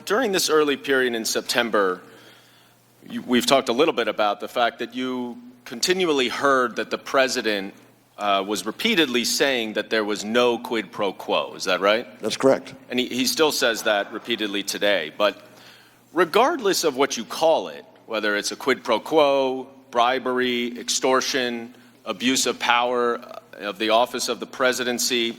during this early period in September, we've talked a little bit about the fact that you continually heard that the president was repeatedly saying that there was no quid pro quo. Is that right? That's correct. And he still says that repeatedly today. But regardless of what you call it, whether it's a quid pro quo, bribery, extortion, abuse of power of the office of the presidency,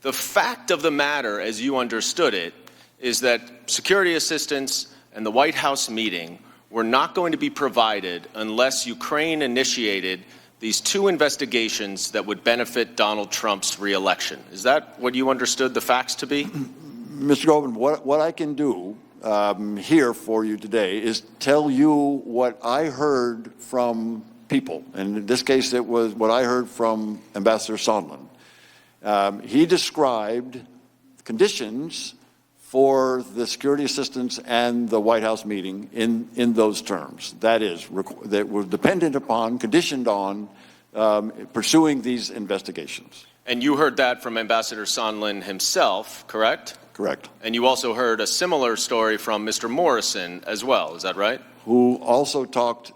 the fact of the matter, as you understood it, is that security assistance and the White House meeting were not going to be provided unless Ukraine initiated these two investigations that would benefit Donald Trump's reelection. Is that what you understood the facts to be? Mr. Goldman, what I can do here for you today is tell you what I heard from people. And in this case, it was what I heard from Ambassador Sondland. He described conditions for the security assistance and the White House meeting in those terms. That is, that were dependent upon, conditioned on pursuing these investigations. And you heard that from Ambassador Sondland himself, correct? Correct. And you also heard a similar story from Mr. Morrison as well, is that right? Who also talked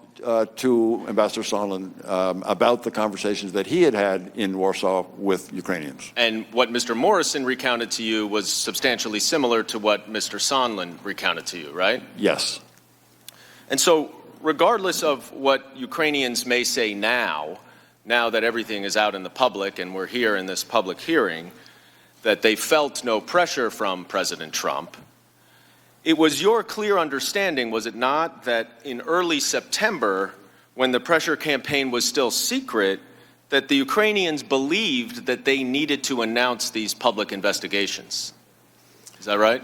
to Ambassador Sondland about the conversations that he had had in Warsaw with Ukrainians. And what Mr. Morrison recounted to you was substantially similar to what Mr. Sondland recounted to you, right? Yes. And so, regardless of what Ukrainians may say now that everything is out in the public and we're here in this public hearing, that they felt no pressure from President Trump, it was your clear understanding, was it not, that in early September, when the pressure campaign was still secret, that the Ukrainians believed that they needed to announce these public investigations? Is that right?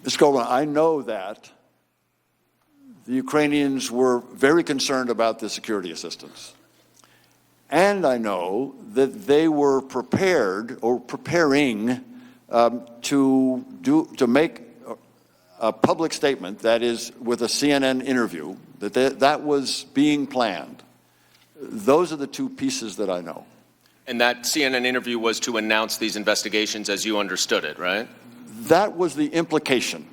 Mr. Goldman, I know that the Ukrainians were very concerned about the security assistance. And I know that they were prepared or preparing to make a public statement, that is, with a CNN interview, that was being planned. Those are the two pieces that I know. And that CNN interview was to announce these investigations as you understood it, right? That was the implication.